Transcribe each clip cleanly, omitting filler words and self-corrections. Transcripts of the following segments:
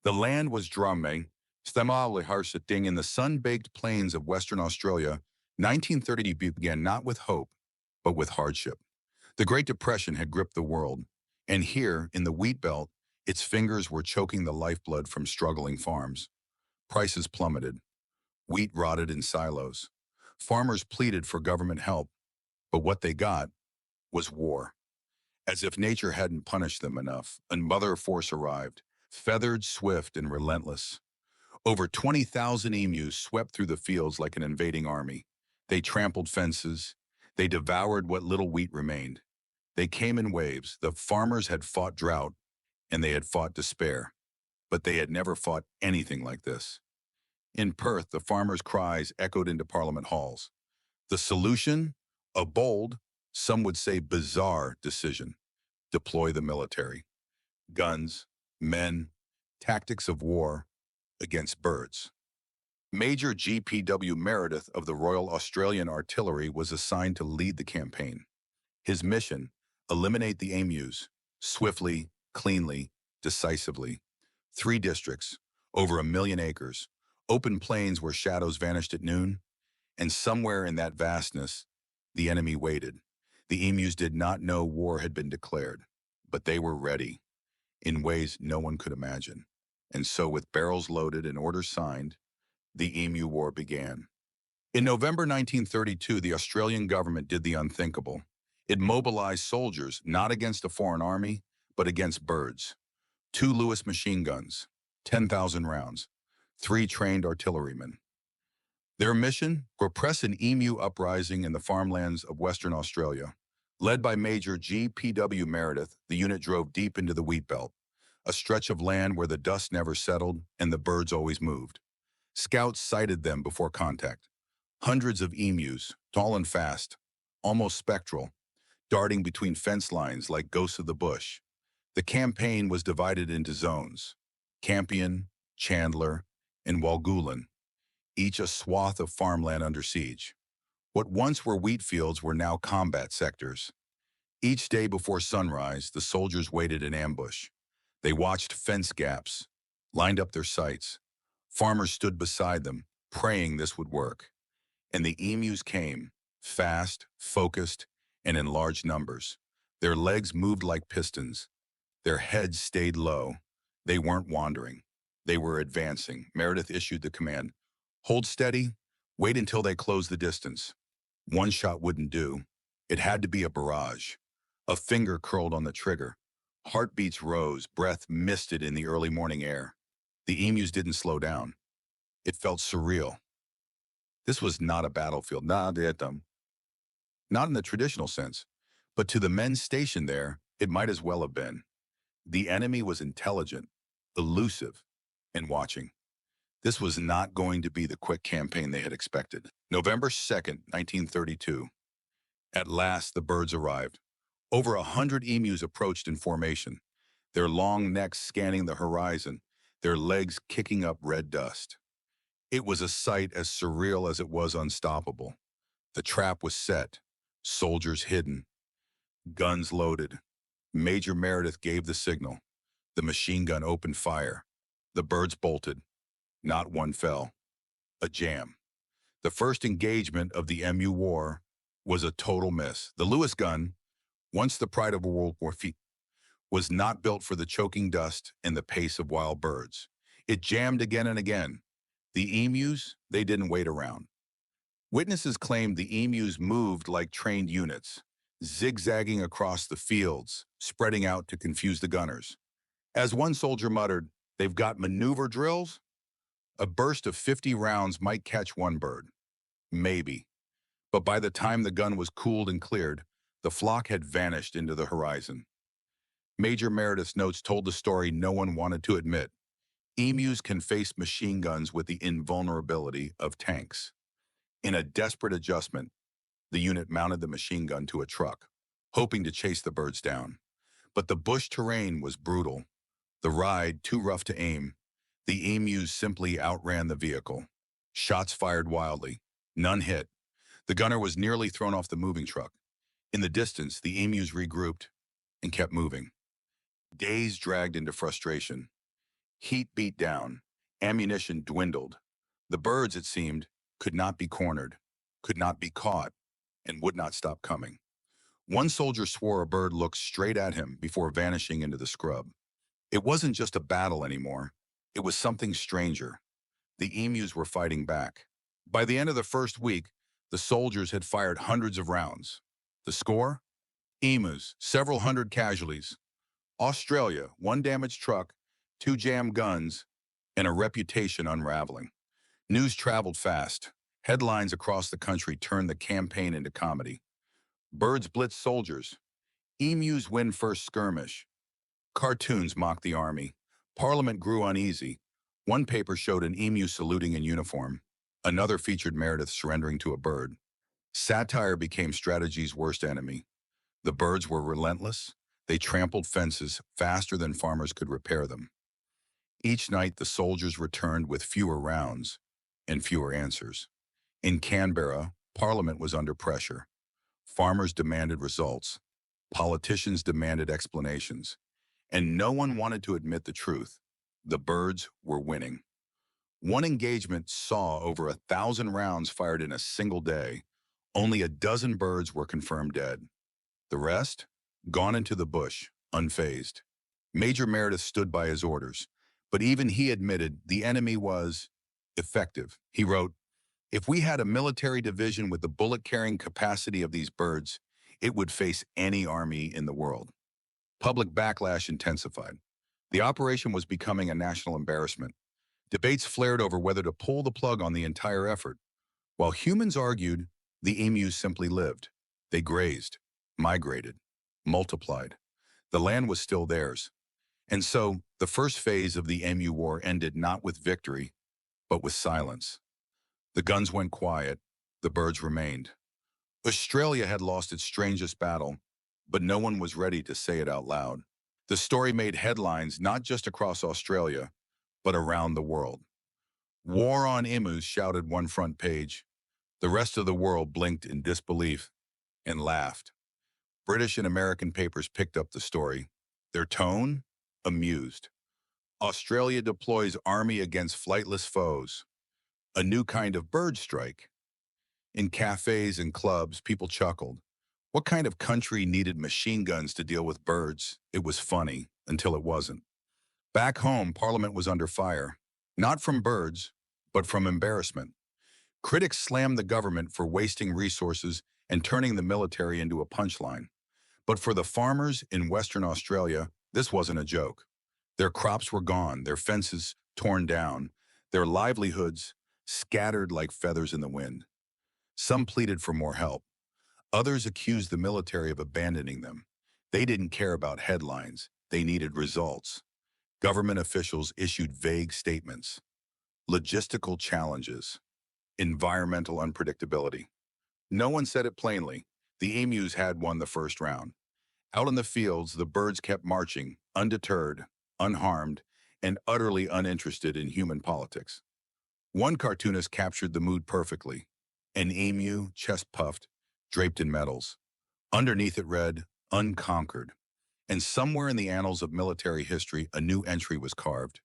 The land was drumming, sting in the sun-baked plains of Western Australia. 1930 began not with hope, but with hardship. The Great Depression had gripped the world, and here, in the wheat belt, its fingers were choking the lifeblood from struggling farms. Prices plummeted. Wheat rotted in silos. Farmers pleaded for government help, but what they got was war. As if nature hadn't punished them enough, another force arrived, feathered, swift, and relentless. Over 20,000 emus swept through the fields like an invading army. They trampled fences. They devoured what little wheat remained. They came in waves. The farmers had fought drought, and they had fought despair. But they had never fought anything like this. In Perth, the farmers' cries echoed into Parliament halls. The solution? A bold, some would say bizarre, decision. Deploy the military. Guns, men, tactics of war against birds. Major G.P.W. Meredith of the Royal Australian Artillery was assigned to lead the campaign. His mission, eliminate the emus, swiftly, cleanly, decisively. 3 districts, over 1 million acres, open plains where shadows vanished at noon, and somewhere in that vastness, the enemy waited. The emus did not know war had been declared, but they were ready, in ways no one could imagine. And so with barrels loaded and orders signed, the Emu War began. In November 1932, the Australian government did the unthinkable. It mobilized soldiers not against a foreign army, but against birds. 2 Lewis machine guns, 10,000 rounds, 3 trained artillerymen. Their mission? Repress an emu uprising in the farmlands of Western Australia. Led by Major G.P.W. Meredith, the unit drove deep into the wheat belt, a stretch of land where the dust never settled and the birds always moved. Scouts sighted them before contact. Hundreds of emus, tall and fast, almost spectral, darting between fence lines like ghosts of the bush. The campaign was divided into zones: Campion, Chandler, and Walgoolan, each a swath of farmland under siege. What once were wheat fields were now combat sectors. Each day before sunrise, the soldiers waited in ambush. They watched fence gaps, lined up their sights. Farmers stood beside them, praying this would work. And the emus came, fast, focused, and in large numbers. Their legs moved like pistons. Their heads stayed low. They weren't wandering. They were advancing. Meredith issued the command: hold steady, wait until they close the distance. One shot wouldn't do. It had to be a barrage. A finger curled on the trigger. Heartbeats rose, breath misted in the early morning air. The emus didn't slow down. It felt surreal. This was not a battlefield, not in the traditional sense, but to the men stationed there, it might as well have been. The enemy was intelligent, elusive, and watching. This was not going to be the quick campaign they had expected. November 2nd, 1932. At last, the birds arrived. Over 100 emus approached in formation, their long necks scanning the horizon, their legs kicking up red dust. It was a sight as surreal as it was unstoppable. The trap was set, soldiers hidden, guns loaded. Major Meredith gave the signal. The machine gun opened fire. The birds bolted. Not one fell. A jam. The first engagement of the Emu War was a total miss. The Lewis gun, once the pride of World War II, was not built for the choking dust and the pace of wild birds. It jammed again and again. The emus, they didn't wait around. Witnesses claimed the emus moved like trained units, zigzagging across the fields, spreading out to confuse the gunners. As one soldier muttered, "They've got maneuver drills?" A burst of 50 rounds might catch one bird. Maybe. But by the time the gun was cooled and cleared, the flock had vanished into the horizon. Major Meredith's notes told the story no one wanted to admit. Emus can face machine guns with the invulnerability of tanks. In a desperate adjustment, the unit mounted the machine gun to a truck, hoping to chase the birds down. But the bush terrain was brutal. The ride too rough to aim. The emus simply outran the vehicle. Shots fired wildly. None hit. The gunner was nearly thrown off the moving truck. In the distance, the emus regrouped and kept moving. Days dragged into frustration. Heat beat down. Ammunition dwindled. The birds, it seemed, could not be cornered, could not be caught, and would not stop coming. One soldier swore a bird looked straight at him before vanishing into the scrub. It wasn't just a battle anymore. It was something stranger. The emus were fighting back. By the end of the first week, the soldiers had fired hundreds of rounds. The score? Emus, several hundred casualties. Australia, one damaged truck, two jammed guns, and a reputation unraveling. News traveled fast. Headlines across the country turned the campaign into comedy. Birds blitz soldiers. Emus win first skirmish. Cartoons mocked the army. Parliament grew uneasy. One paper showed an emu saluting in uniform. Another featured Meredith surrendering to a bird. Satire became strategy's worst enemy. The birds were relentless. They trampled fences faster than farmers could repair them. Each night, the soldiers returned with fewer rounds and fewer answers. In Canberra, Parliament was under pressure. Farmers demanded results. Politicians demanded explanations. And no one wanted to admit the truth. The birds were winning. One engagement saw over 1,000 rounds fired in a single day. Only a dozen birds were confirmed dead. The rest? Gone into the bush, unfazed. Major Meredith stood by his orders, but even he admitted the enemy was effective. He wrote, "If we had a military division with the bullet-carrying capacity of these birds, it would face any army in the world." Public backlash intensified. The operation was becoming a national embarrassment. Debates flared over whether to pull the plug on the entire effort. While humans argued, the emus simply lived. They grazed, migrated, multiplied. The land was still theirs. And so, the first phase of the Emu War ended not with victory, but with silence. The guns went quiet. The birds remained. Australia had lost its strangest battle, but no one was ready to say it out loud. The story made headlines not just across Australia, but around the world. "War on Emus," shouted one front page. The rest of the world blinked in disbelief and laughed. British and American papers picked up the story. Their tone? Amused. "Australia deploys army against flightless foes. A new kind of bird strike." In cafes and clubs, people chuckled. What kind of country needed machine guns to deal with birds? It was funny, until it wasn't. Back home, Parliament was under fire. Not from birds, but from embarrassment. Critics slammed the government for wasting resources and turning the military into a punchline. But for the farmers in Western Australia, this wasn't a joke. Their crops were gone, their fences torn down, their livelihoods scattered like feathers in the wind. Some pleaded for more help. Others accused the military of abandoning them. They didn't care about headlines. They needed results. Government officials issued vague statements. Logistical challenges. Environmental unpredictability. No one said it plainly. The emus had won the first round. Out in the fields, the birds kept marching, undeterred, unharmed, and utterly uninterested in human politics. One cartoonist captured the mood perfectly. An emu, chest puffed, draped in medals. Underneath it read, "Unconquered." And somewhere in the annals of military history, a new entry was carved.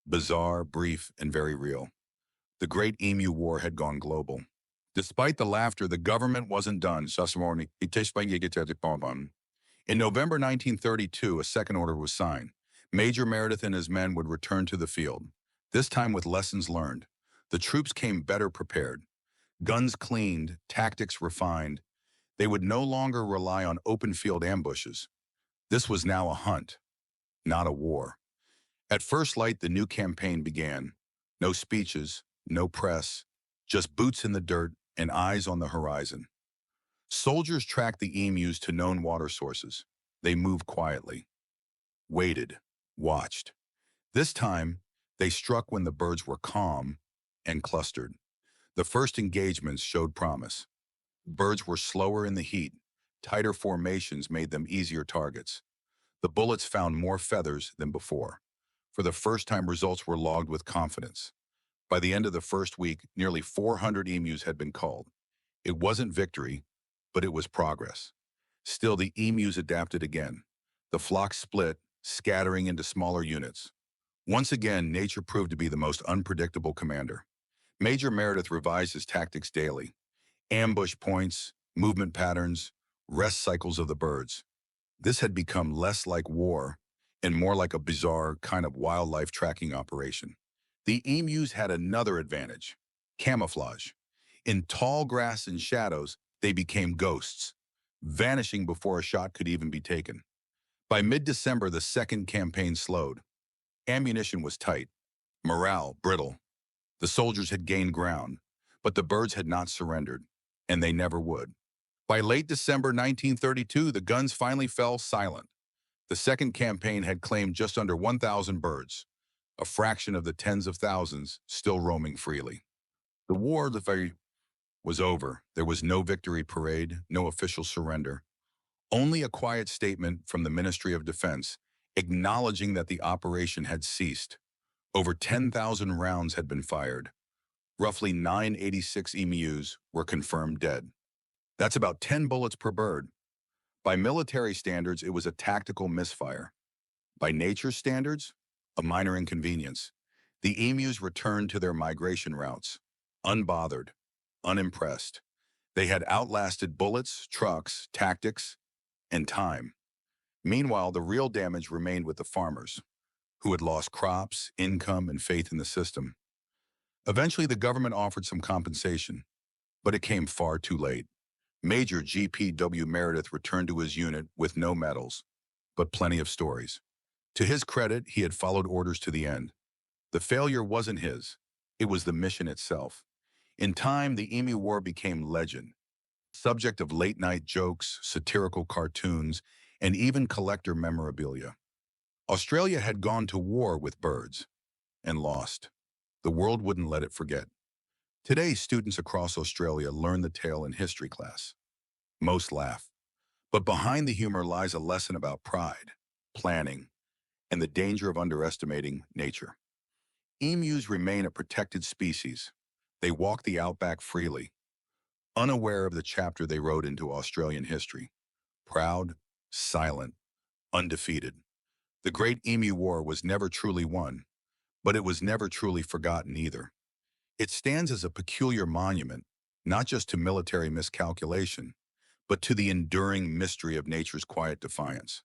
Bizarre, brief, and very real. The Great Emu War had gone global. Despite the laughter, the government wasn't done. In November 1932, a second order was signed. Major Meredith and his men would return to the field, this time with lessons learned. The troops came better prepared. Guns cleaned, tactics refined. They would no longer rely on open field ambushes. This was now a hunt, not a war. At first light, the new campaign began. No speeches, no press, just boots in the dirt and eyes on the horizon. Soldiers tracked the emus to known water sources. They moved quietly, waited, watched. This time, they struck when the birds were calm and clustered. The first engagements showed promise. Birds were slower in the heat. Tighter formations made them easier targets. The bullets found more feathers than before. For the first time, results were logged with confidence. By the end of the first week, nearly 400 emus had been culled. It wasn't victory, but it was progress. Still, the emus adapted again. The flock split, scattering into smaller units. Once again, nature proved to be the most unpredictable commander. Major Meredith revised his tactics daily. Ambush points, movement patterns, rest cycles of the birds. This had become less like war and more like a bizarre kind of wildlife tracking operation. The emus had another advantage: camouflage. In tall grass and shadows, they became ghosts, vanishing before a shot could even be taken. By mid-December, the second campaign slowed. Ammunition was tight, morale brittle. The soldiers had gained ground, but the birds had not surrendered, and they never would. By late December 1932, the guns finally fell silent. The second campaign had claimed just under 1,000 birds, a fraction of the tens of thousands still roaming freely. The war was over. There was no victory parade, no official surrender, only a quiet statement from the Ministry of Defense acknowledging that the operation had ceased. Over 10,000 rounds had been fired. Roughly 986 emus were confirmed dead. That's about 10 bullets per bird. By military standards, it was a tactical misfire. By nature's standards, a minor inconvenience. The emus returned to their migration routes, unbothered, unimpressed. They had outlasted bullets, trucks, tactics, and time. Meanwhile, the real damage remained with the farmers, who had lost crops, income, and faith in the system. Eventually, the government offered some compensation, but it came far too late. Major GPW Meredith returned to his unit with no medals, but plenty of stories. To his credit, he had followed orders to the end. The failure wasn't his. It was the mission itself. In time, the Emu War became legend, subject of late-night jokes, satirical cartoons, and even collector memorabilia. Australia had gone to war with birds and lost. The world wouldn't let it forget. Today, students across Australia learn the tale in history class. Most laugh. But behind the humor lies a lesson about pride, planning, and the danger of underestimating nature. Emus remain a protected species. They walk the outback freely, unaware of the chapter they wrote into Australian history. Proud, silent, undefeated. The Great Emu War was never truly won, but it was never truly forgotten either. It stands as a peculiar monument, not just to military miscalculation, but to the enduring mystery of nature's quiet defiance.